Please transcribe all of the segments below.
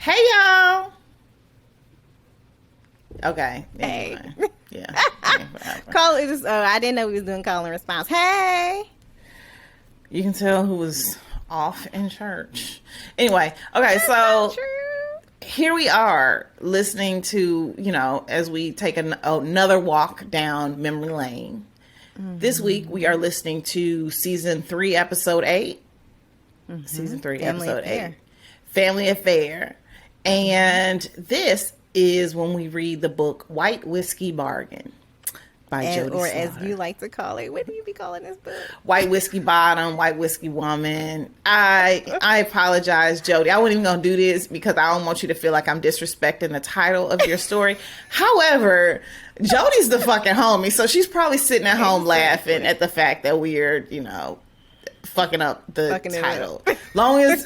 Hey, y'all. Okay. Hey. Anyway. Yeah. Call it just, I didn't know we was doing call and response. Hey. You can tell who was off in church. Anyway. Okay. So here we are listening to, as we take another walk down memory lane. Mm-hmm. This week we are listening to season 3, episode 8. Mm-hmm. Season 3, episode 8. Family Affair. And this is when we read the book White Whiskey Bargain by Jodie Slaughter. Or as you like to call it. What do you be calling this book? White Whiskey Bottom, White Whiskey Woman. I apologize, Jodie. I wasn't even going to do this because I don't want you to feel like I'm disrespecting the title of your story. However, Jodie's the fucking homie, so she's probably sitting at home laughing at the fact that we're, fucking up the title. Long as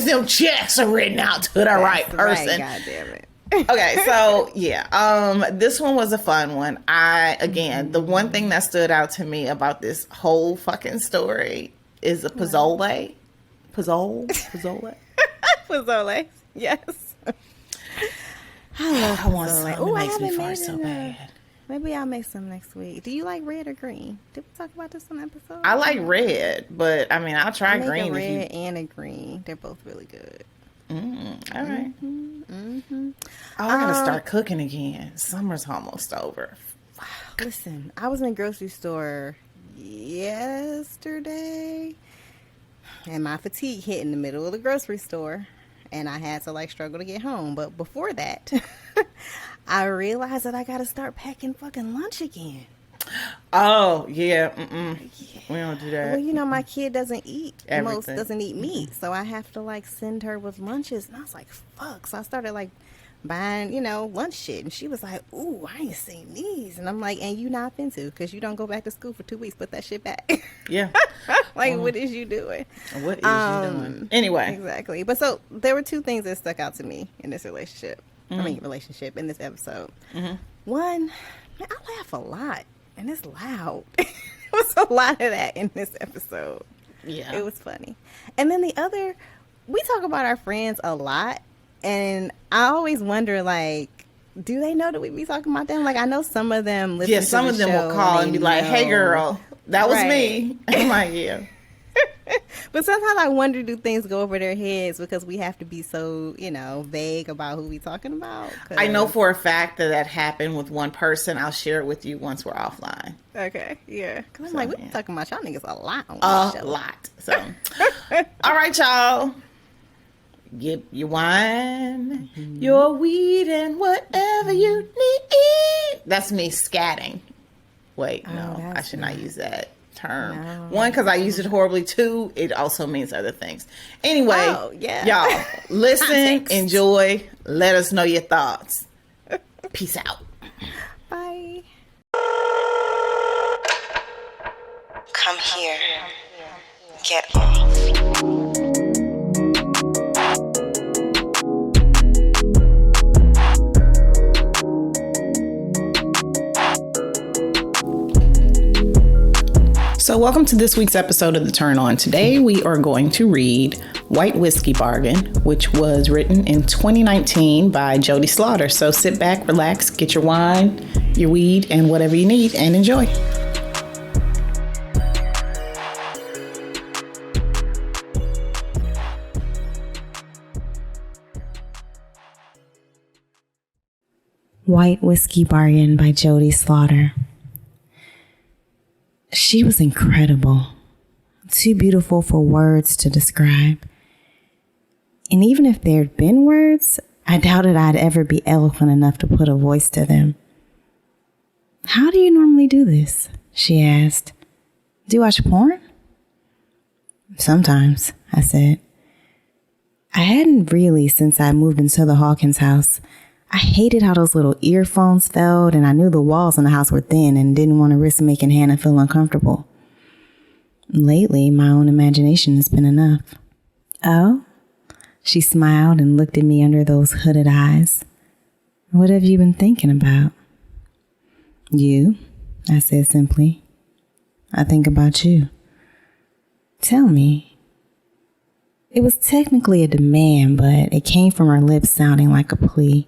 them checks are written out to the right person. God damn it. Okay, so yeah, this one was a fun one. The one thing that stood out to me about this whole fucking story is the Pozole. Pozole, yes. I want some. It makes me fart so bad. Maybe I'll make some next week. Do you like red or green? Did we talk about this on episode? I like red, but I'll try green. A red and a green. They're both really good. All right. Oh, I gotta start cooking again. Summer's almost over. Fuck. Listen, I was in a grocery store yesterday, and my fatigue hit in the middle of the grocery store, and I had to struggle to get home. But before that, I realized that I gotta start packing fucking lunch again. Oh, yeah. We don't do that. Well, my kid doesn't eat. Everything. Doesn't eat meat. So I have to, send her with lunches. And I was like, fuck. So I started, buying, lunch shit. And she was like, ooh, I ain't seen these. And I'm like, and you not into, because you don't go back to school for 2 weeks. Put that shit back. Yeah. What is you doing? What is you doing? Anyway. Exactly. But so there were 2 things that stuck out to me in this relationship. Relationship in this episode. Mm-hmm. One, man, I laugh a lot. And it's loud. There was a lot of that in this episode. Yeah. It was funny. And then the other, we talk about our friends a lot. And I always wonder, do they know that we be talking about them? I know some of them listen to the show. Yeah, some of them will call and be like, hey, girl, that was me. I'm like, yeah. But sometimes I wonder, do things go over their heads because we have to be so, vague about who we talking about? I know for a fact that happened with one person. I'll share it with you once we're offline. Okay, yeah. Because I'm we talking about y'all niggas a lot on this show. A lot. So, all right, y'all. Get your wine, your weed, and whatever you need. That's me scatting. Wait, no, I should not use that term. No. 1, because I use it horribly. 2, it also means other things. Anyway, y'all listen, enjoy, let us know your thoughts. Peace out. Bye. Come here. Get off. So welcome to this week's episode of The Turn On. Today we are going to read White Whiskey Bargain, which was written in 2019 by Jodie Slaughter. So sit back, relax, get your wine, your weed, and whatever you need, and enjoy. White Whiskey Bargain by Jodie Slaughter. She was incredible, too beautiful for words to describe. And even if there'd been words, I doubted I'd ever be eloquent enough to put a voice to them. How do you normally do this? She asked. Do you watch porn? Sometimes, I said. I hadn't really since I moved into the Hawkins house. I hated how those little earphones felt, and I knew the walls in the house were thin and didn't want to risk making Hannah feel uncomfortable. Lately, my own imagination has been enough. Oh? She smiled and looked at me under those hooded eyes. What have you been thinking about? You, I said simply. I think about you. Tell me. It was technically a demand, but it came from her lips sounding like a plea.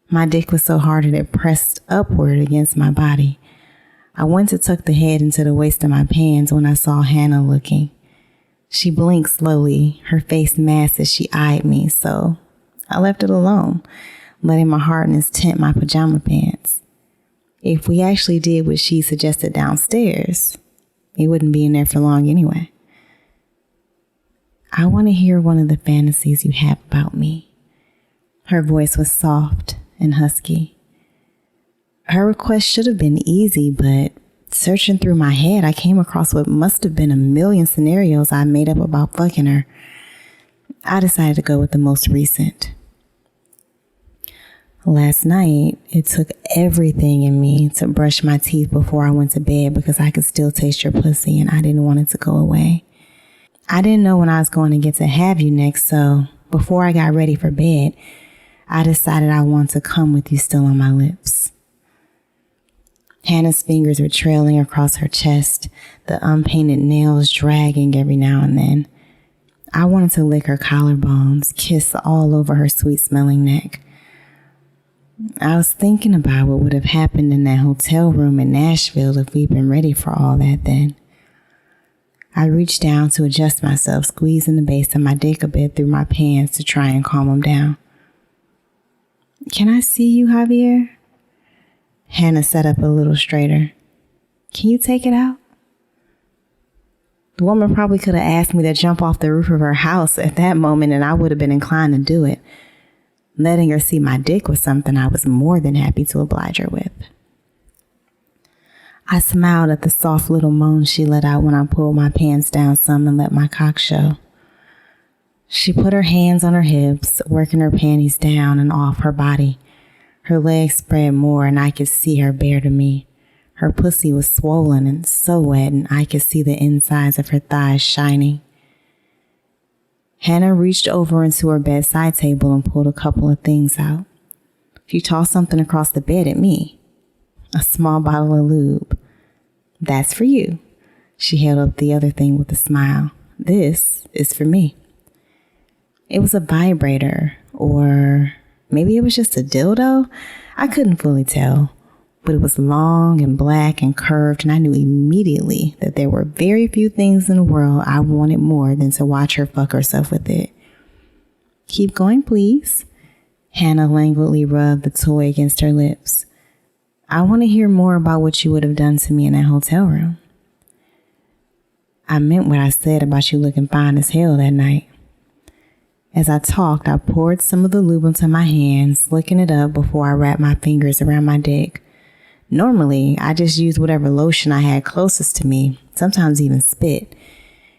My dick was so hard that it pressed upward against my body. I went to tuck the head into the waist of my pants when I saw Hannah looking. She blinked slowly, her face masked as she eyed me, so I left it alone, letting my hardness tint my pajama pants. If we actually did what she suggested downstairs, it wouldn't be in there for long anyway. I want to hear one of the fantasies you have about me. Her voice was soft and husky. Her request should have been easy, but searching through my head, I came across what must have been a million scenarios I made up about fucking her. I decided to go with the most recent. Last night, it took everything in me to brush my teeth before I went to bed because I could still taste your pussy and I didn't want it to go away. I didn't know when I was going to get to have you next, so before I got ready for bed, I decided I want to come with you still on my lips. Hannah's fingers were trailing across her chest, the unpainted nails dragging every now and then. I wanted to lick her collarbones, kiss all over her sweet-smelling neck. I was thinking about what would have happened in that hotel room in Nashville if we'd been ready for all that then. I reached down to adjust myself, squeezing the base of my dick a bit through my pants to try and calm him down. Can I see you, Javier? Hannah sat up a little straighter. Can you take it out? The woman probably could have asked me to jump off the roof of her house at that moment and I would have been inclined to do it. Letting her see my dick was something I was more than happy to oblige her with. I smiled at the soft little moan she let out when I pulled my pants down some and let my cock show. She put her hands on her hips, working her panties down and off her body. Her legs spread more and I could see her bare to me. Her pussy was swollen and so wet and I could see the insides of her thighs shining. Hannah reached over into her bedside table and pulled a couple of things out. She tossed something across the bed at me. A small bottle of lube. That's for you. She held up the other thing with a smile. This is for me. It was a vibrator, or maybe it was just a dildo. I couldn't fully tell, but it was long and black and curved, and I knew immediately that there were very few things in the world I wanted more than to watch her fuck herself with it. Keep going, please. Hannah languidly rubbed the toy against her lips. I want to hear more about what you would have done to me in that hotel room. I meant what I said about you looking fine as hell that night. As I talked, I poured some of the lube into my hands, licking it up before I wrapped my fingers around my dick. Normally, I just used whatever lotion I had closest to me, sometimes even spit.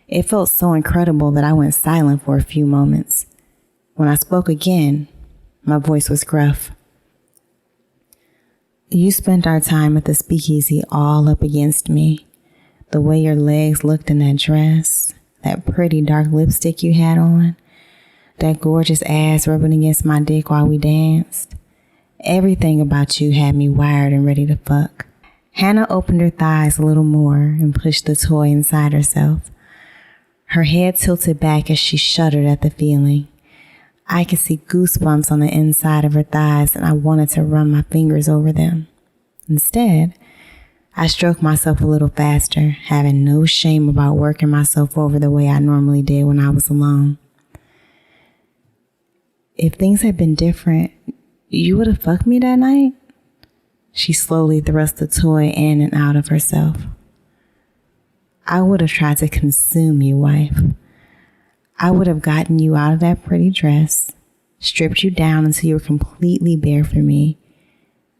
It felt so incredible that I went silent for a few moments. When I spoke again, my voice was gruff. You spent our time at the speakeasy all up against me. The way your legs looked in that dress, that pretty dark lipstick you had on, that gorgeous ass rubbing against my dick while we danced. Everything about you had me wired and ready to fuck. Hannah opened her thighs a little more and pushed the toy inside herself. Her head tilted back as she shuddered at the feeling. I could see goosebumps on the inside of her thighs and I wanted to run my fingers over them. Instead, I stroked myself a little faster, having no shame about working myself over the way I normally did when I was alone. If things had been different, you would have fucked me that night? She slowly thrust the toy in and out of herself. I would have tried to consume you, wife. I would have gotten you out of that pretty dress, stripped you down until you were completely bare for me,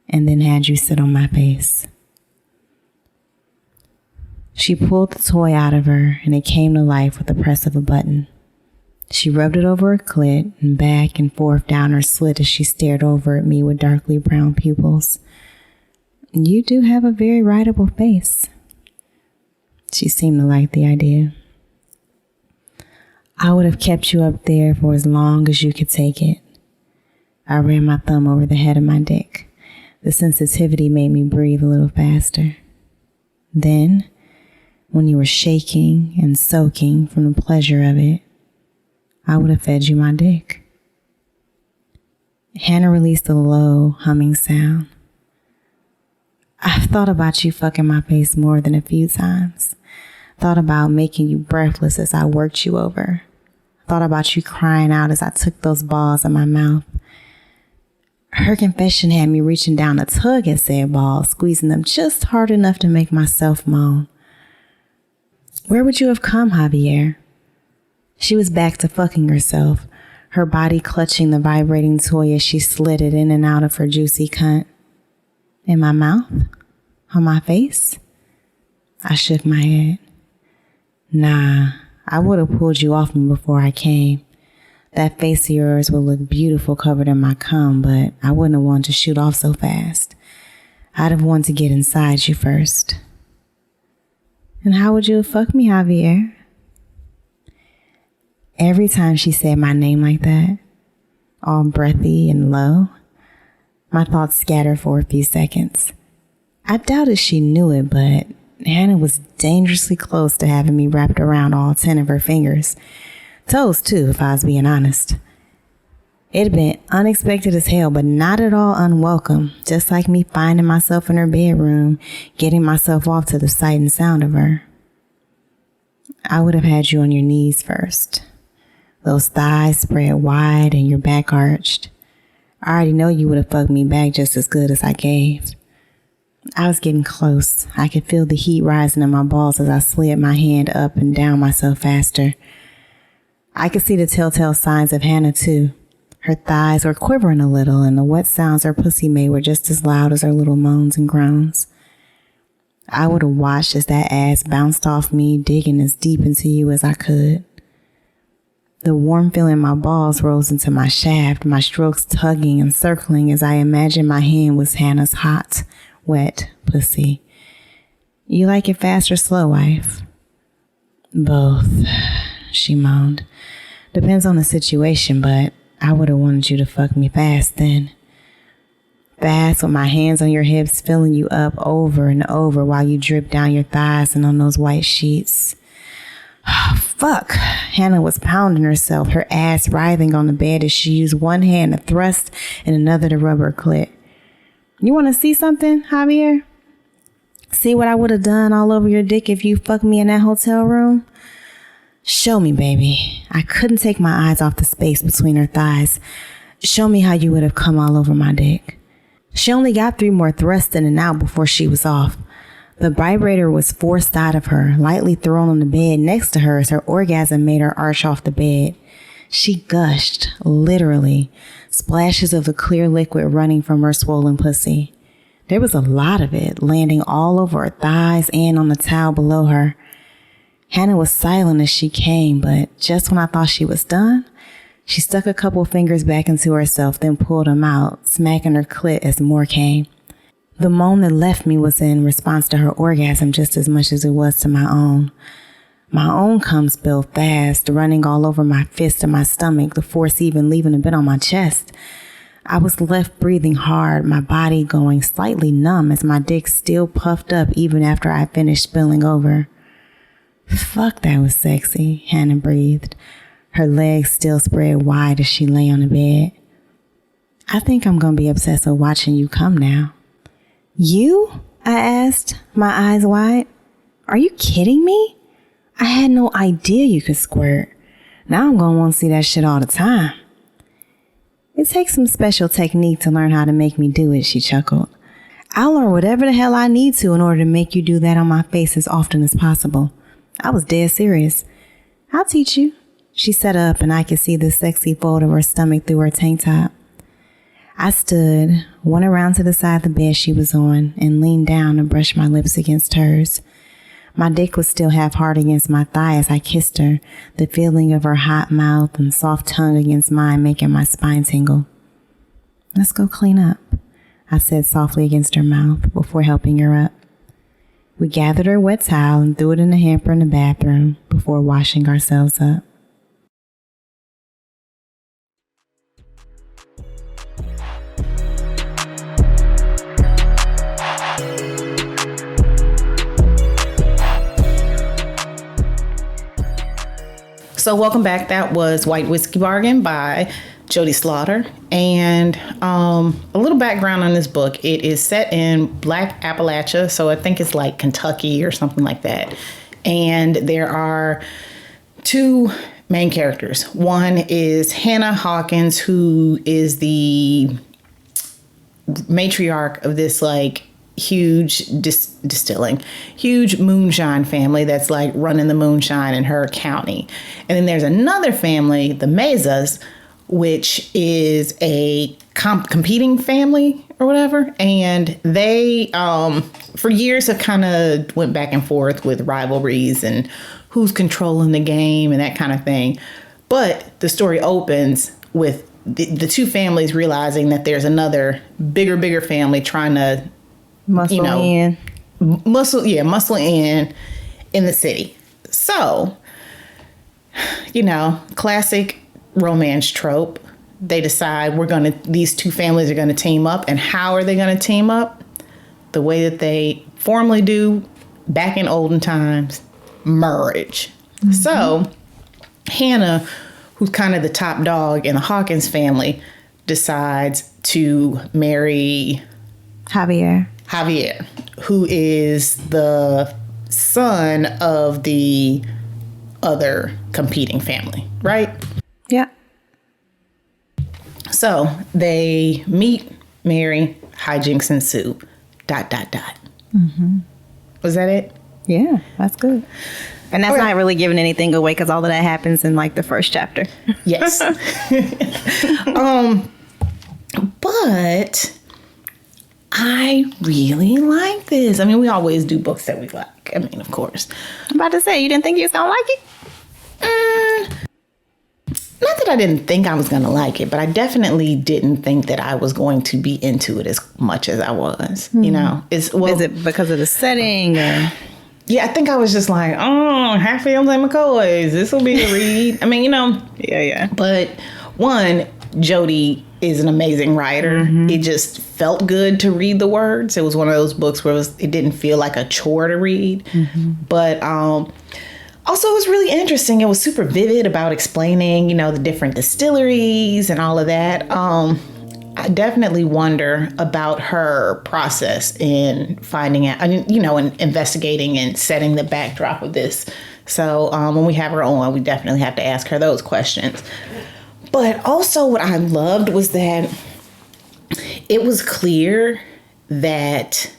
and then had you sit on my face. She pulled the toy out of her, and it came to life with the press of a button. She rubbed it over her clit and back and forth down her slit as she stared over at me with darkly brown pupils. You do have a very rideable face. She seemed to like the idea. I would have kept you up there for as long as you could take it. I ran my thumb over the head of my dick. The sensitivity made me breathe a little faster. Then, when you were shaking and soaking from the pleasure of it, I would have fed you my dick. Hannah released a low, humming sound. I've thought about you fucking my face more than a few times. Thought about making you breathless as I worked you over. Thought about you crying out as I took those balls in my mouth. Her confession had me reaching down to tug at said balls, squeezing them just hard enough to make myself moan. Where would you have come, Javier? She was back to fucking herself, her body clutching the vibrating toy as she slid it in and out of her juicy cunt. In my mouth? On my face? I shook my head. Nah, I would have pulled you off me before I came. That face of yours would look beautiful covered in my cum, but I wouldn't have wanted to shoot off so fast. I'd have wanted to get inside you first. And how would you have fucked me, Javier? Every time she said my name like that, all breathy and low, my thoughts scattered for a few seconds. I doubted she knew it, but Hannah was dangerously close to having me wrapped around all 10 of her fingers. Toes, too, if I was being honest. It had been unexpected as hell, but not at all unwelcome, just like me finding myself in her bedroom, getting myself off to the sight and sound of her. I would have had you on your knees first. Those thighs spread wide and your back arched. I already know you would have fucked me back just as good as I gave. I was getting close. I could feel the heat rising in my balls as I slid my hand up and down myself faster. I could see the telltale signs of Hannah, too. Her thighs were quivering a little, and the wet sounds her pussy made were just as loud as her little moans and groans. I would have watched as that ass bounced off me, digging as deep into you as I could. The warm feeling in my balls rose into my shaft, my strokes tugging and circling as I imagined my hand was Hannah's hot, wet pussy. You like it fast or slow, wife? Both, she moaned. Depends on the situation, but I would have wanted you to fuck me fast then. Fast with my hands on your hips, filling you up over and over while you drip down your thighs and on those white sheets. Oh, fuck. Hannah was pounding herself, her ass writhing on the bed as she used one hand to thrust and another to rub her clit. You want to see something, Javier? See what I would have done all over your dick if you fucked me in that hotel room? Show me, baby. I couldn't take my eyes off the space between her thighs. Show me how you would have come all over my dick. She only got 3 more thrusts in and out before she was off. The vibrator was forced out of her, lightly thrown on the bed next to her as her orgasm made her arch off the bed. She gushed, literally, splashes of the clear liquid running from her swollen pussy. There was a lot of it, landing all over her thighs and on the towel below her. Hannah was silent as she came, but just when I thought she was done, she stuck a couple fingers back into herself, then pulled them out, smacking her clit as more came. The moan that left me was in response to her orgasm just as much as it was to my own. My own cum spilled fast, running all over my fist and my stomach, the force even leaving a bit on my chest. I was left breathing hard, my body going slightly numb as my dick still puffed up even after I finished spilling over. Fuck, that was sexy, Hannah breathed, her legs still spread wide as she lay on the bed. I think I'm gonna be obsessed with watching you come now. You? I asked, my eyes wide. Are you kidding me? I had no idea you could squirt. Now I'm gonna want to see that shit all the time. It takes some special technique to learn how to make me do it, she chuckled. I'll learn whatever the hell I need to in order to make you do that on my face as often as possible. I was dead serious. I'll teach you. She sat up and I could see the sexy fold of her stomach through her tank top. I stood, went around to the side of the bed she was on, and leaned down to brush my lips against hers. My dick was still half hard against my thigh as I kissed her, the feeling of her hot mouth and soft tongue against mine making my spine tingle. Let's go clean up, I said softly against her mouth before helping her up. We gathered her wet towel and threw it in the hamper in the bathroom before washing ourselves up. So welcome back. That was White Whiskey Bargain by Jodie Slaughter. And a little background on this book. It is set in Black Appalachia. So I think it's like Kentucky or something like that. And there are two main characters. One is Hannah Hawkins, who is the matriarch of this like huge huge moonshine family that's like running the moonshine in her county. And then there's another family, the Mezas, which is a competing family or whatever. And they, for years have kind of went back and forth with rivalries and who's controlling the game and that kind of thing. But the story opens with the two families realizing that there's another bigger family trying to muscle in the city. So, classic romance trope. They decide these two families are gonna team up. And how are they gonna team up? The way that they formerly do back in olden times, marriage. Mm-hmm. So Hannah, who's kind of the top dog in the Hawkins family, decides to marry Javier, who is the son of the other competing family, right? Yeah. So they meet, marry, hijinks ensue, ... Mm-hmm. Was that it? Yeah, that's good. And that's not really giving anything away because all of that happens in like the first chapter. Yes. But I really like this. I mean, we always do books that we like. I mean, of course. I'm about to say, you didn't think you was going to like it? Not that I didn't think I was going to like it, but I definitely didn't think that I was going to be into it as much as I was. Is it because of the setting? Or? Yeah, I think I was just like, Hatfields and McCoys. This will be a read. I mean, Yeah. But one, Jodie is an amazing writer. Mm-hmm. It just felt good to read the words. It was one of those books where it didn't feel like a chore to read. Mm-hmm. But also, it was really interesting. It was super vivid about explaining, the different distilleries and all of that. I definitely wonder about her process in finding out, and investigating and setting the backdrop of this. So when we have her on, we definitely have to ask her those questions. But also what I loved was that it was clear that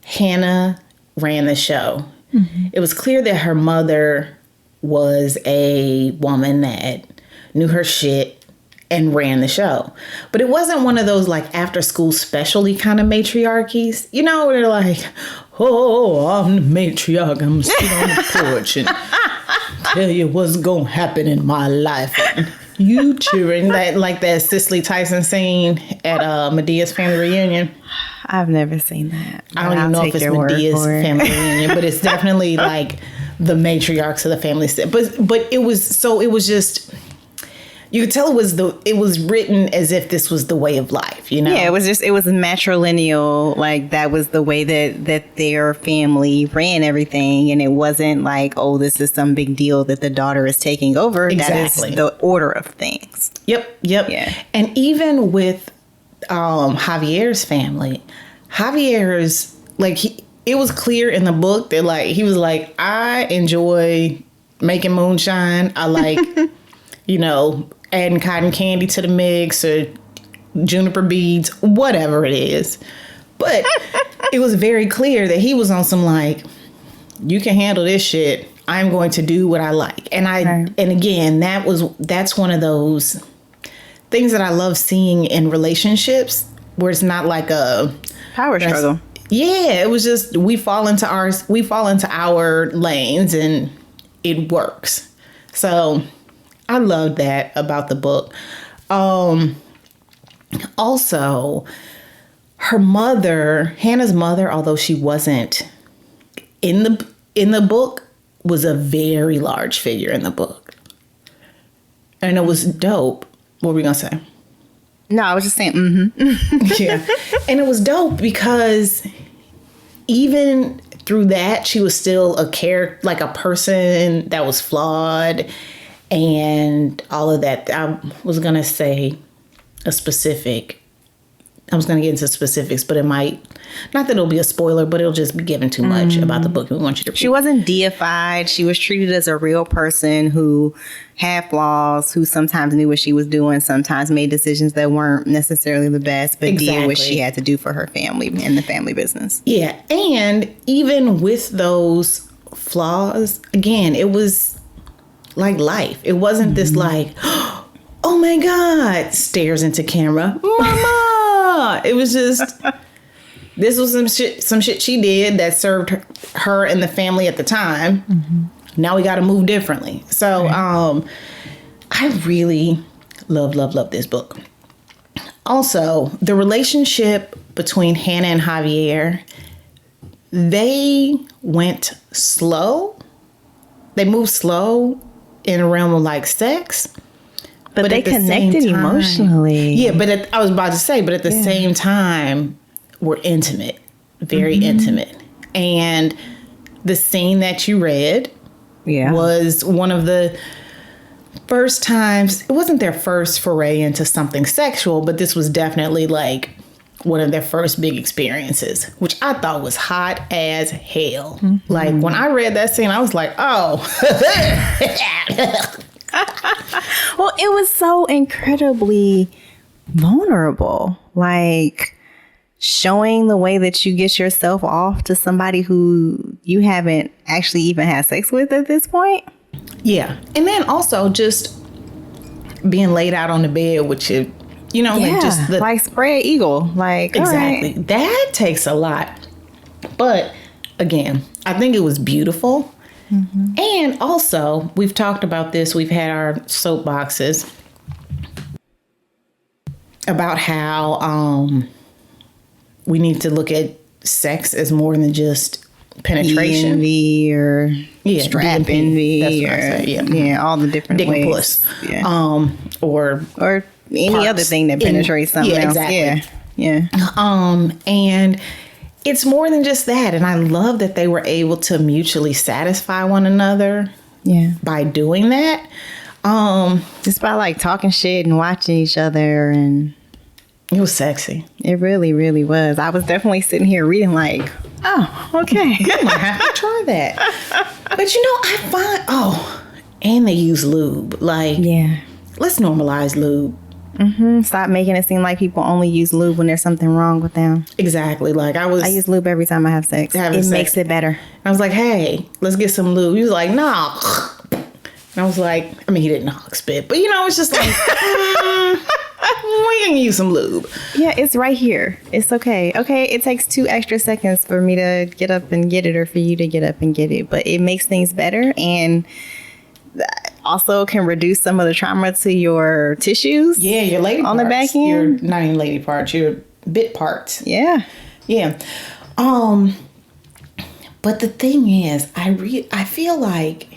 Hannah ran the show. Mm-hmm. It was clear that her mother was a woman that knew her shit and ran the show. But it wasn't one of those like after school specialty kind of matriarchies. Where they're like, oh, I'm the matriarch. I'm sitting on the porch and tell you what's going to happen in my life. And you cheering that Cicely Tyson scene at Medea's family reunion. I've never seen that. I don't even know if it's Medea's family reunion, but it's definitely like the matriarchs of the family. But it was just, you could tell it was written as if this was the way of life, Yeah, it was matrilineal. Like that was the way that their family ran everything. And it wasn't like, oh, this is some big deal that the daughter is taking over. Exactly. That is the order of things. Yep. Yeah. And even with Javier's family, Javier's like it was clear in the book that like he was like, I enjoy making moonshine. I like adding cotton candy to the mix or juniper beads, whatever it is. But it was very clear that he was on some like, you can handle this shit. I'm going to do what I like. And and again, that's one of those things that I love seeing in relationships where it's not like a power struggle. Yeah, it was just we fall into our lanes and it works. So I loved that about the book. Also, her mother, Hannah's mother, although she wasn't in the book, was a very large figure in the book. And it was dope. What were we going to say? No, I was just saying, mm-hmm. Yeah. And it was dope because even through that, she was still a person that was flawed and all of that. I was going to say a specific, I was going to get into specifics, but it might, not that it'll be a spoiler, but it'll just be giving too much about the book. We want you to read. She wasn't deified. She was treated as a real person who had flaws, who sometimes knew what she was doing, sometimes made decisions that weren't necessarily the best, but did what she had to do for her family and the family business. Yeah. And even with those flaws, again, it was like life. It wasn't this like, oh my God, stares into camera, mama. It was just, this was some shit she did that served her and the family at the time. Now we got to move differently. So I really love this book. Also, the relationship between Hannah and Javier, they went slow. They moved slow in a realm of like sex. But they connected emotionally. Yeah, but I was about to say, but at the same time, we're intimate, very intimate. And the scene that you read was one of the first times, it wasn't their first foray into something sexual, but this was definitely like one of their first big experiences, which I thought was hot as hell. Like when I read that scene, I was like, oh. Well, it was so incredibly vulnerable. Like showing the way that you get yourself off to somebody who you haven't actually even had sex with at this point. Yeah. And then also just being laid out on the bed with you know, like just the, like spread eagle. Like, exactly. Right. That takes a lot. But again, I think it was beautiful. And also, we've talked about this. We've had our soapboxes about how we need to look at sex as more than just penetration. Envy or strap envy or all the different dick ways. Puss. Yeah. Or any parts other thing that penetrates something else. Exactly. Yeah. And it's more than just that. And I love that they were able to mutually satisfy one another by doing that. Just by like talking shit and watching each other. And it was sexy. It really, really was. I was definitely sitting here reading like, oh, okay. I might have to try that. But you know, I find, and they use lube. Like, let's normalize lube. Stop making it seem like people only use lube when there's something wrong with them. Exactly. Like I use lube every time I have sex. It makes it better. I was like, hey, let's get some lube. He was like, nah. And I was like, I mean, he didn't hawk spit, but you know, it's just like, we can use some lube. Yeah, it's right here. It's okay. Okay, it takes 2 extra seconds for me to get up and get it or for you to get up and get it, but it makes things better and also can reduce some of the trauma to your tissues. Yeah, your lady on parts. The back end. Your not even lady parts, your bit parts. Yeah. Yeah. But the thing is, I feel like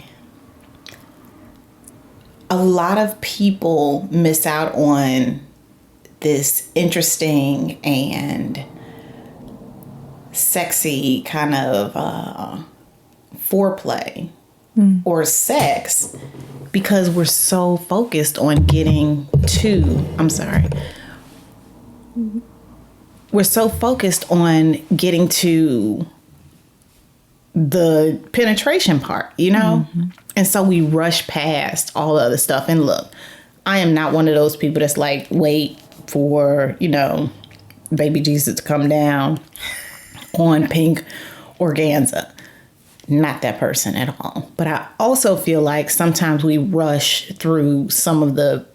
a lot of people miss out on this interesting and sexy kind of foreplay or sex because we're so focused on getting to, we're so focused on getting to the penetration part, you know? And so we rush past all the other stuff. And look, I am not one of those people that's like, wait for, you know, baby Jesus to come down on pink organza. Not that person at all. But I also feel like sometimes we rush through some of the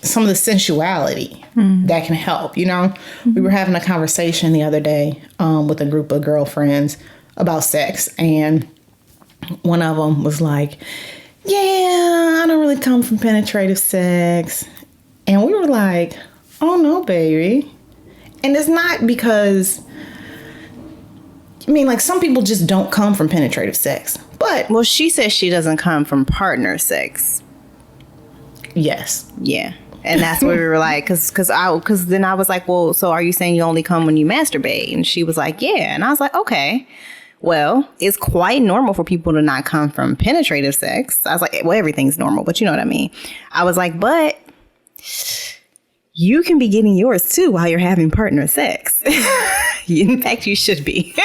sensuality that can help, you know? We were having a conversation the other day with a group of girlfriends about sex, and one of them was like, yeah, I don't really come from penetrative sex. And we were like, oh no, baby. And it's not because, I mean, like some people just don't come from penetrative sex, but. Well, she says she doesn't come from partner sex. Yes. Yeah. And that's where we were like, because then I was like, well, so are you saying you only come when you masturbate? And she was like, yeah. And I was like, okay. well, it's quite normal for people to not come from penetrative sex. I was like, well, everything's normal, but you know what I mean? I was like, but you can be getting yours too while you're having partner sex. In fact, you should be.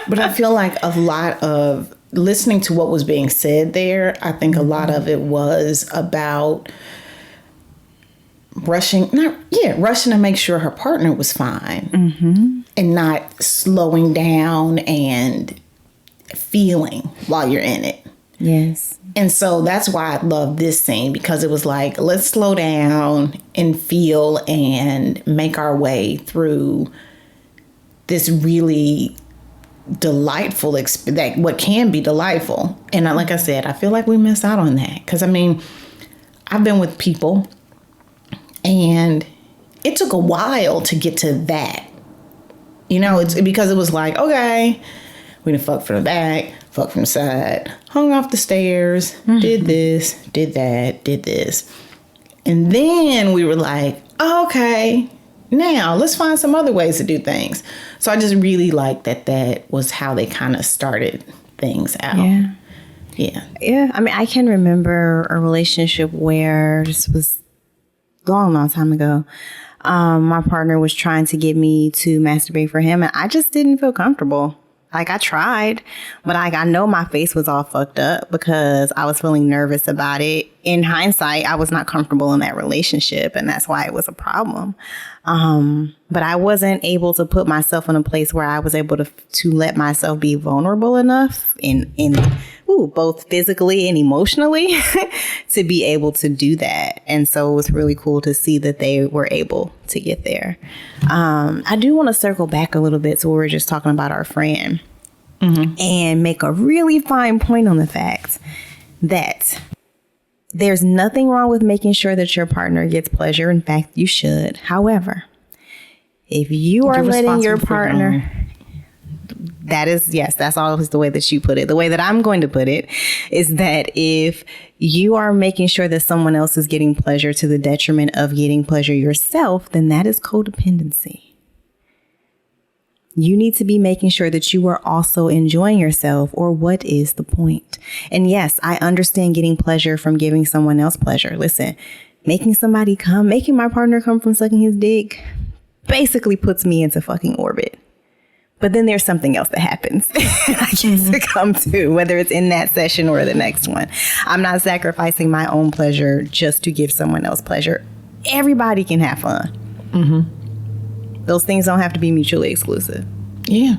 But I feel like a lot of listening to what was being said there, I think a lot of it was about rushing to make sure her partner was fine and not slowing down and feeling while you're in it. Yes. And so that's why I love this scene, because it was like, let's slow down and feel and make our way through this really delightful, what can be delightful. And like I said, I feel like we miss out on that. Because, I mean, I've been with people and it took a while to get to that. You know, it's because it was like, okay, we done fuck from the back, fuck from the side, hung off the stairs, did this, did that, did this. And then we were like, okay, now let's find some other ways to do things. So I just really like that was how they kind of started things out. Yeah. I mean, I can remember a relationship where this was long time ago. My partner was trying to get me to masturbate for him, and I just didn't feel comfortable. Like, I tried, but I know my face was all fucked up because I was feeling nervous about it. In hindsight, I was not comfortable in that relationship, and that's why it was a problem. But I wasn't able to put myself in a place where I was able to let myself be vulnerable enough in both physically and emotionally to be able to do that. And so it was really cool to see that they were able to get there. I do want to circle back a little bit to what we were just talking about our friend and make a really fine point on the fact that there's nothing wrong with making sure that your partner gets pleasure. In fact, you should. However, if you are letting your partner... That is, yes, that's always the way that you put it. The way that I'm going to put it is that if you are making sure that someone else is getting pleasure to the detriment of getting pleasure yourself, then that is codependency. You need to be making sure that you are also enjoying yourself, or what is the point? And yes, I understand getting pleasure from giving someone else pleasure. Listen, making my partner come from sucking his dick basically puts me into fucking orbit. But then there's something else that happens I get to come to, whether it's in that session or the next one. I'm not sacrificing my own pleasure just to give someone else pleasure. Everybody can have fun. Those things don't have to be mutually exclusive. Yeah.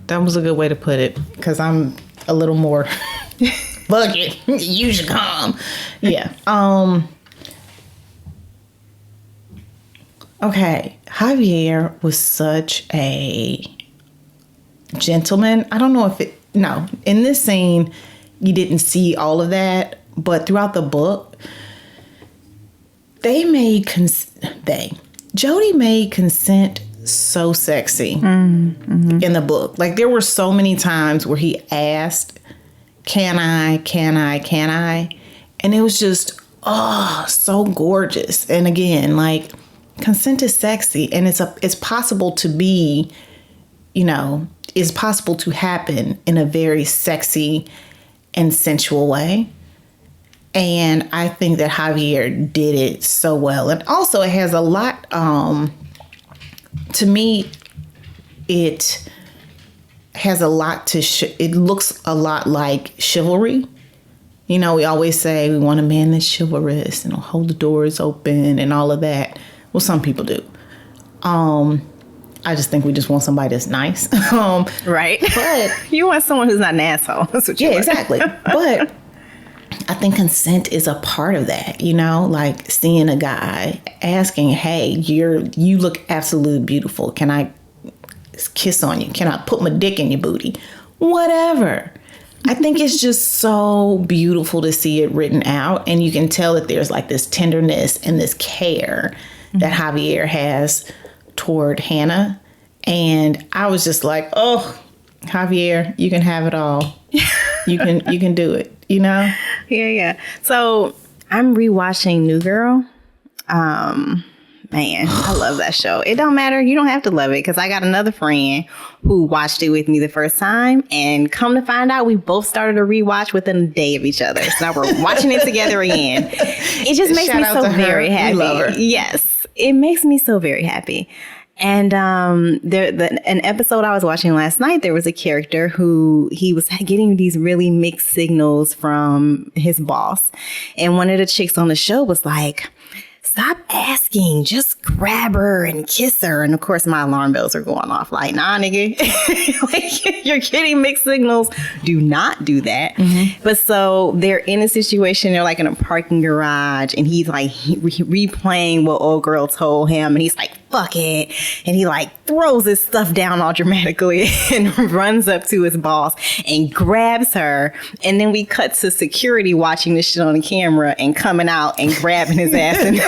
That was a good way to put it, because I'm a little more, fuck it, you should come. Yeah. Okay, Javier was such a gentleman. I don't know if in this scene, you didn't see all of that, but throughout the book, Jodie made consent so sexy in the book. Like, there were so many times where he asked, can I? And it was just, so gorgeous. And again, like, consent is sexy, and it's possible to be, it's possible to happen in a very sexy and sensual way. And I think that Javier did it so well. And also it has a lot, to me, it has a lot it looks a lot like chivalry. We always say we want a man that's chivalrous and hold the doors open and all of that. Well, some people do. I just think we just want somebody that's nice. Right. But you want someone who's not an asshole. That's what you want. Exactly. But I think consent is a part of that, like seeing a guy asking, hey, you look absolutely beautiful. Can I kiss on you? Can I put my dick in your booty? Whatever. I think it's just so beautiful to see it written out. And you can tell that there's like this tenderness and this care that Javier has toward Hannah. And I was just like, oh, Javier, you can have it all. You can do it, Yeah. So I'm rewatching New Girl. Man, I love that show. It don't matter. You don't have to love it because I got another friend who watched it with me the first time, and come to find out, we both started a rewatch within a day of each other. So now we're watching it together again. It just makes me so very happy. Love her. Yes, it makes me so very happy. And an episode I was watching last night, there was a character who he was getting these really mixed signals from his boss, and one of the chicks on the show was like, stop asking, just grab her and kiss her. And of course, my alarm bells are going off like, nah, nigga, like, you're getting mixed signals. Do not do that. Mm-hmm. But so they're in a situation, they're like in a parking garage, and he's like replaying what old girl told him. And he's like, fuck it. And he like throws his stuff down all dramatically and runs up to his boss and grabs her. And then we cut to security watching this shit on the camera and coming out and grabbing his ass. And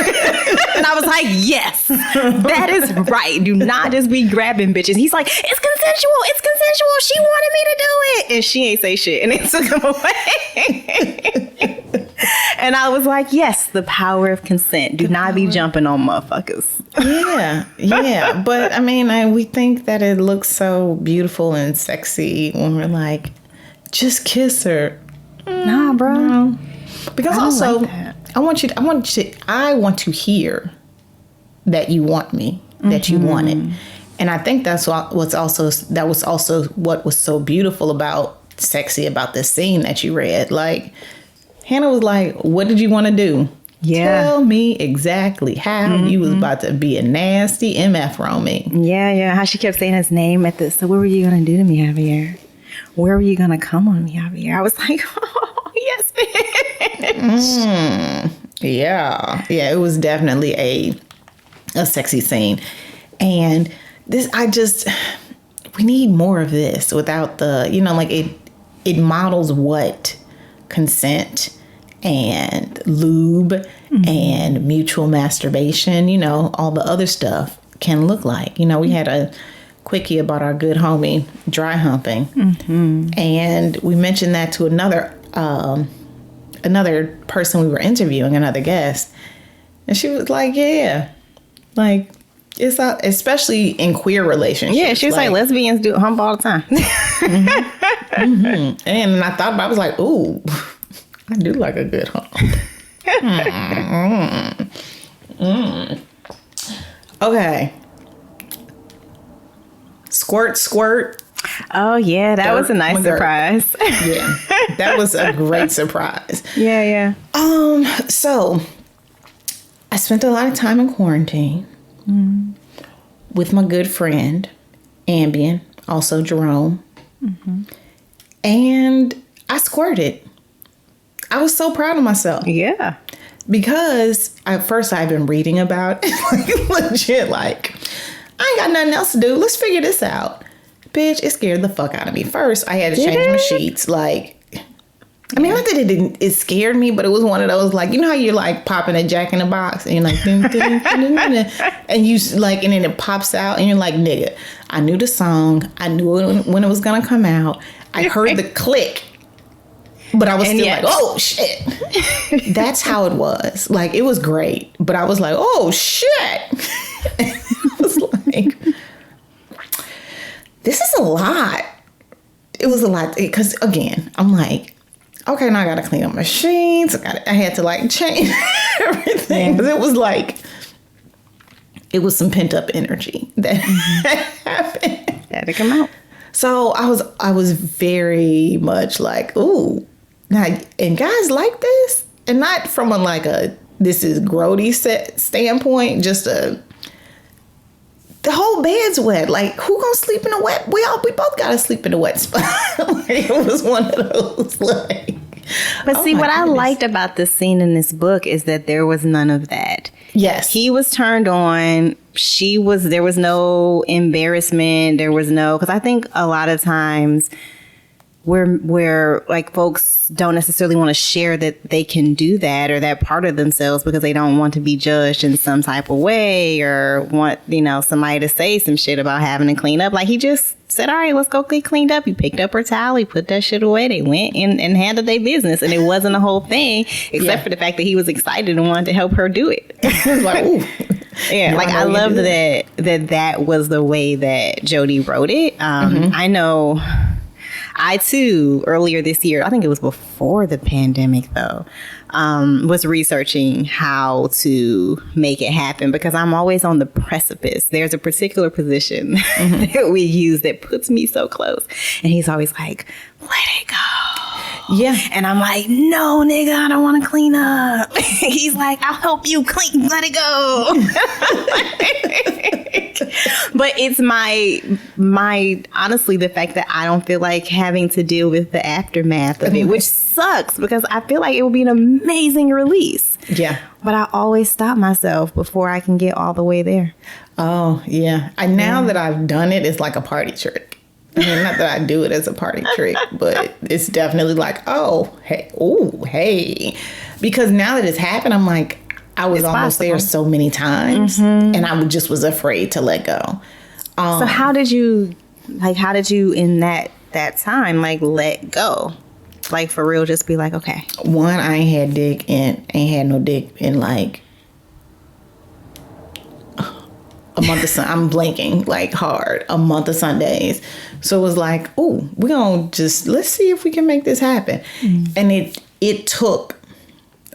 I was like, yes, that is right. Do not just be grabbing bitches. He's like, it's consensual. It's consensual. She wanted me to do it. And she ain't say shit. And they took him away. And I was like, yes, the power of consent. Do not be jumping on motherfuckers. Yeah. But I mean, we think that it looks so beautiful and sexy when we're like, just kiss her. Nah, bro. No. Because also, like I want to hear that you want me, that you want it. And I think that was also what was so beautiful about sexy about this scene that you read. Like, Hannah was like, what did you want to do? Yeah. Tell me exactly how you was about to be a nasty MF on me. Yeah. How she kept saying his name at this. So what were you going to do to me, Javier? Where were you going to come on me, Javier? I was like, oh, yes, bitch. Yeah, it was definitely a sexy scene. And we need more of this without the, like it models what consent and lube and mutual masturbation, all the other stuff can look like. We had a quickie about our good homie dry humping. And we mentioned that to another person we were interviewing, another guest. And she was like, yeah, like it's especially in queer relationships. Yeah, she was like lesbians do hump all the time. And I thought about it, I was like, ooh, I do like a good hump. Okay. Squirt. Oh, yeah, that was a nice surprise. Yeah, that was a great surprise. Yeah. So I spent a lot of time in quarantine with my good friend, Ambien, also Jerome. And I squirted. I was so proud of myself. Yeah. Because at first I've been reading about it, legit, like, I ain't got nothing else to do. Let's figure this out. Bitch, it scared the fuck out of me. First, I had to change my sheets. Like, I mean, not that it scared me, but it was one of those, like, you know how you're like popping a Jack in the Box and you're like, dun, dun, dun, dun, dun, dun, and you like, and then it pops out and you're like, nigga, I knew the song. I knew it when it was going to come out. I heard the click, but I was still like, oh shit. That's how it was. Like, it was great, but I was like, oh shit. I was like, this is a lot. It was a lot because, again, I'm like, okay, now I gotta clean up my sheets. I had to like change everything because it was like, it was some pent up energy that happened. Had to come out. So I was very much like, ooh, now, and guys like this, and not from this is grody standpoint, just the whole bed's wet. Like, who gonna sleep in a wet? We both gotta sleep in a wet spot. Like, it was one of those, like. But see, what I liked about this scene in this book is that there was none of that. Yes. He was turned on. There was no embarrassment. There was no, because I think a lot of times where like folks don't necessarily want to share that they can do that or that part of themselves because they don't want to be judged in some type of way or want, somebody to say some shit about having to clean up. Like, he just said, all right, let's go get cleaned up. He picked up her towel. He put that shit away. They went and handled their business. And it wasn't a whole thing except for the fact that he was excited and wanted to help her do it. It was like, ooh. Yeah, Y'all like know I you love do that was the way that Jodie wrote it. I know I too, earlier this year, I think it was before the pandemic though, was researching how to make it happen because I'm always on the precipice. There's a particular position that we use that puts me so close. And he's always like, let it go. Yeah. And I'm like, no, nigga, I don't want to clean up. He's like, I'll help you clean. Let it go. But it's my honestly, the fact that I don't feel like having to deal with the aftermath of it, which sucks because I feel like it would be an amazing release. Yeah. But I always stop myself before I can get all the way there. Oh, yeah. Now that I've done it, it's like a party trick. I mean, not that I do it as a party trick, but it's definitely like, hey. Because now that it's happened, I'm like, I was almost there so many times, and I just was afraid to let go. So how did you in that time, like, let go? Like, for real, just be like, okay. One, I ain't had no dick in like a month of I'm blanking like hard, a month of Sundays. So it was like, ooh, we're gonna let's see if we can make this happen. And it took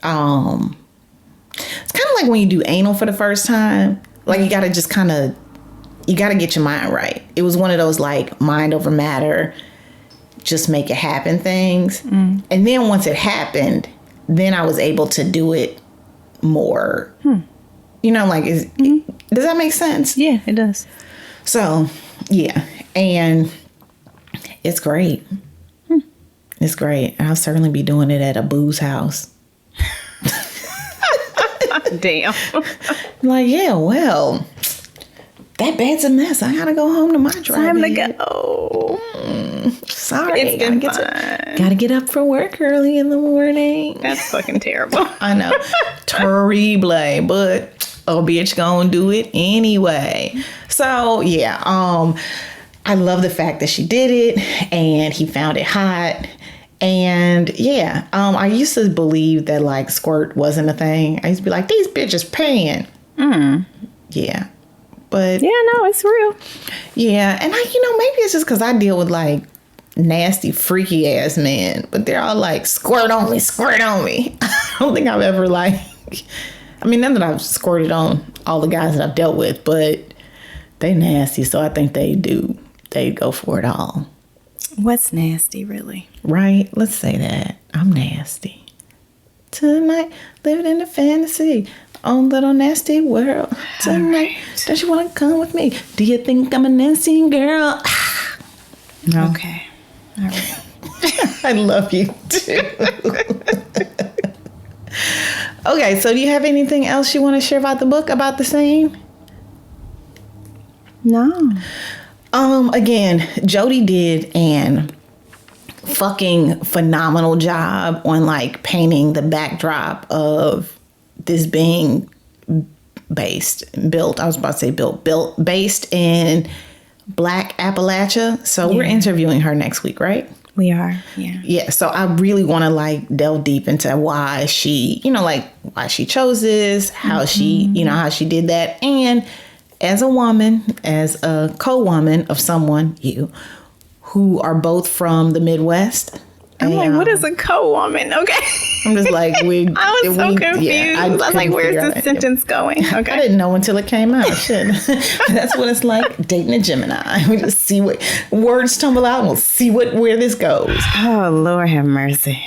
it's kind of like when you do anal for the first time, like you gotta get your mind right. It was one of those like mind over matter, just make it happen things. And then once it happened, then I was able to do it more. You know, like, does that make sense? Yeah, it does. So, yeah. And it's great. It's great. I'll certainly be doing it at a booze house. Damn. Like, yeah, well, that bed's a mess. I gotta go home to my Time to drive-in. go. Sorry. It's been fun. Gotta get up for work early in the morning. That's fucking terrible. I know. Terrible. But a bitch gonna do it anyway. So yeah, I love the fact that she did it and he found it hot. And yeah, I used to believe that like squirt wasn't a thing. I used to be like, these bitches paying. Yeah. But Yeah, no, it's real. yeah, and maybe it's just because I deal with like nasty, freaky ass men, but they're all like, squirt on me, squirt on me. I don't think I've ever like, I mean, not that I've squirted on all the guys that I've dealt with, but they nasty, so I think they go for it all. What's nasty, really? Right? Let's say that. I'm nasty. Tonight, living in a fantasy. On little nasty world. Tonight, don't you want to come with me? Do you think I'm a nasty girl? No. Okay. All right. I love you too. Okay, so do you have anything else you want to share about the book, about the scene? No. Again, Jodie did an fucking phenomenal job on like painting the backdrop of this being based in Black Appalachia. So we're interviewing her next week, right? We are, yeah. Yeah, so I really want to like delve deep into why she, why she chose this, how she, how she did that. And as a woman, as a co-woman of someone, who are both from the Midwest. I'm like, what is a co-woman? Okay. I'm just like, I was so confused. Yeah, I was like, where's this sentence going? Okay. I didn't know until it came out. Shit. That's what it's like dating a Gemini. We just see what words tumble out and we'll see where this goes. Oh, Lord have mercy.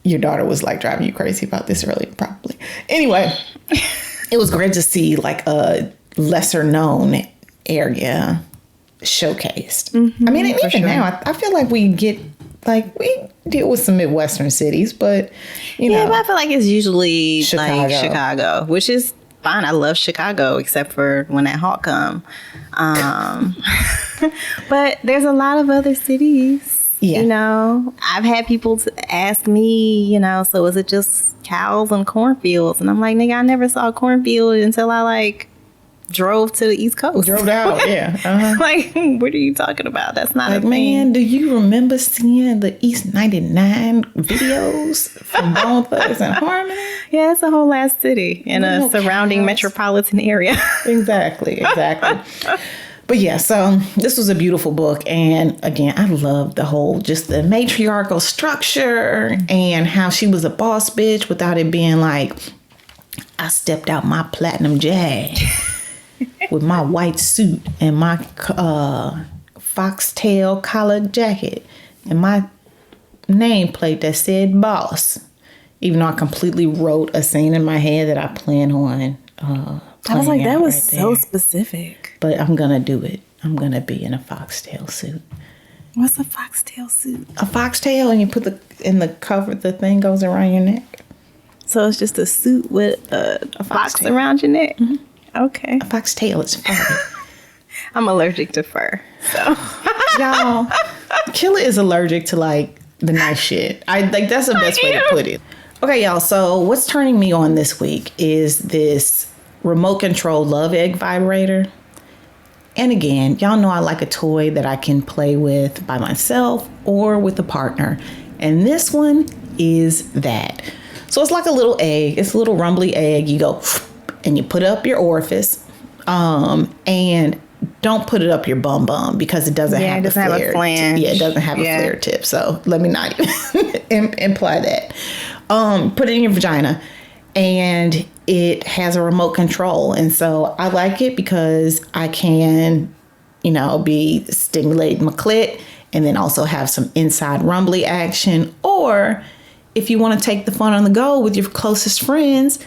Your daughter was like driving you crazy about this earlier, probably. Anyway, it was great to see like a lesser known area showcased. I mean, and even now, I feel like we deal with some Midwestern cities, but Yeah, but I feel like it's usually Chicago. like Chicago, which is fine. I love Chicago, except for when that hawk come. But there's a lot of other cities. Yeah. I've had people ask me, so is it just cows and cornfields? And I'm like, nigga, I never saw a cornfield until I drove to the East Coast. Drove out, yeah. Uh-huh. Like, what are you talking about? That's not Like, a man, thing. do you remember seeing the East 99 videos from Bone Thugs and Harmony? Yeah, it's a whole ass city in a Little surrounding cows. metropolitan area. Exactly. But yeah, so this was a beautiful book. And again, I love the whole, just the matriarchal structure and how she was a boss bitch without it being like, I stepped out my platinum Jag with my white suit and my foxtail collared jacket and my nameplate that said boss. Even though I completely wrote a scene in my head that I plan on I was like, that was right so there. specific. But I'm going to do it. I'm going to be in a foxtail suit. What's a foxtail suit? A foxtail, and you put in the cover, the thing goes around your neck. So it's just a suit with a fox foxtail. around your neck? Mm-hmm. Okay. A foxtail is furry. I'm allergic to fur. So Y'all, Killa is allergic to like the nice shit. I like that's the best way to put it. Okay, y'all. So what's turning me on this week is this remote control love egg vibrator. And again, y'all know I like a toy that I can play with by myself or with a partner. And this one is that. So it's like a little egg. It's a little rumbly egg. You go and you put it up your orifice. And don't put it up your bum because it doesn't have it doesn't have a flange. Yeah, it doesn't have a flare tip. So let me not even imply that. Put it in your vagina. And it has a remote control. And so I like it because I can, be stimulating my clit and then also have some inside rumbly action. Or if you want to take the fun on the go with your closest friends,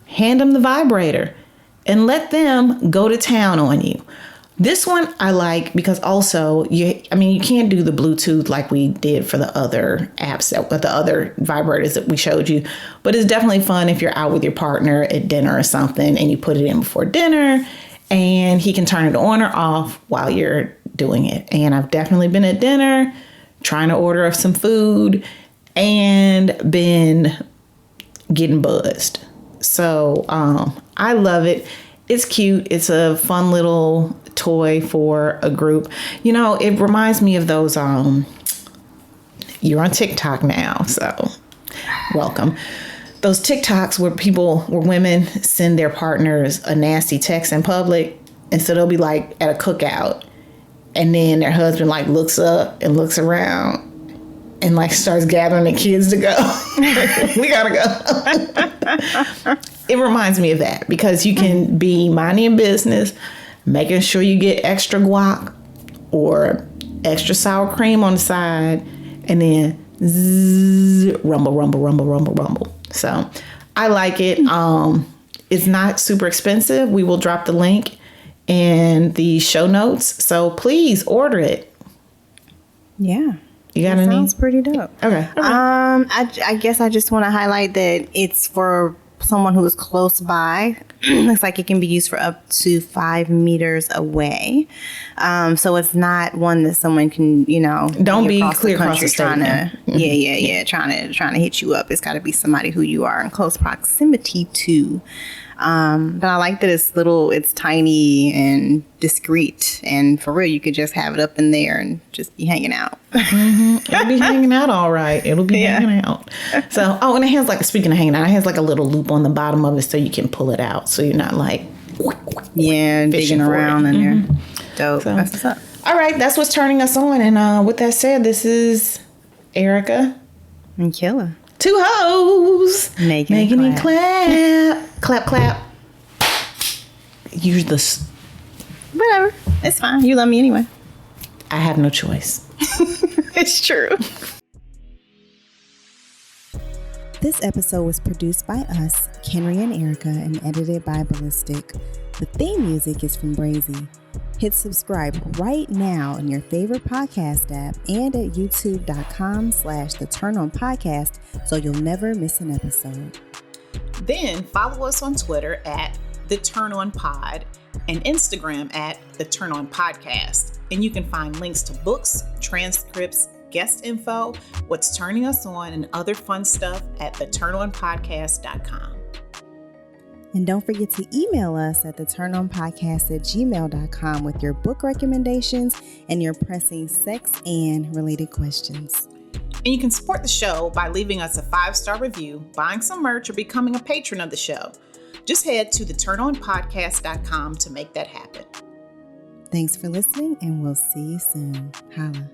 hand them the vibrator and let them go to town on you. This one I like because also you can't do the Bluetooth like we did for the other apps, the other vibrators that we showed you, but it's definitely fun if you're out with your partner at dinner or something and you put it in before dinner and he can turn it on or off while you're doing it. And I've definitely been at dinner trying to order some food and been getting buzzed. So I love it. It's cute. It's a fun little toy for a group. It reminds me of those, you're on TikTok now, so welcome. Those TikToks where women send their partners a nasty text in public. And so they'll be like at a cookout and then their husband like looks up and looks around and like starts gathering the kids to go. We gotta go. It reminds me of that because you can be minding your business, making sure you get extra guac or extra sour cream on the side, and then zzz, rumble, rumble, rumble, rumble, rumble. So I like it. It's not super expensive. We will drop the link in the show notes. So please order it. Yeah. You got That any? sounds pretty dope. Okay. I guess I just want to highlight that it's for someone who is close by. Looks like it can be used for up to 5 meters away. So it's not one that someone can, Don't be clear the across country the state trying now. to, trying to hit you up. It's got to be somebody who you are in close proximity to. But I like that it's tiny and discreet, and for real, you could just have it up in there and just be hanging out. It'll be hanging out all right. It'll be hanging out. So, and it has speaking of hanging out, it has like a little loop on the bottom of it so you can pull it out. So you're not like, digging around in there. Dope. So, That's what's up. All right. That's what's turning us on. And with that said, this is Erica. And Killa. Two hoes. Making it clap. Clap, clap. Use the... Whatever. It's fine. You love me anyway. I have no choice. It's true. This episode was produced by us, Kenrya and Erica, and edited by Ballistic. The theme music is from Brazy. Hit subscribe right now in your favorite podcast app and at youtube.com/The Turn On Podcast so you'll never miss an episode. Then follow us on Twitter at The Turn On Pod and Instagram at The Turn On Podcast. And you can find links to books, transcripts, guest info, what's turning us on, and other fun stuff at theturnonpodcast.com. And don't forget to email us at theturnonpodcast@gmail.com with your book recommendations and your pressing sex and related questions. And you can support the show by leaving us a 5-star review, buying some merch, or becoming a patron of the show. Just head to theturnonpodcast.com to make that happen. Thanks for listening, and we'll see you soon. Holla.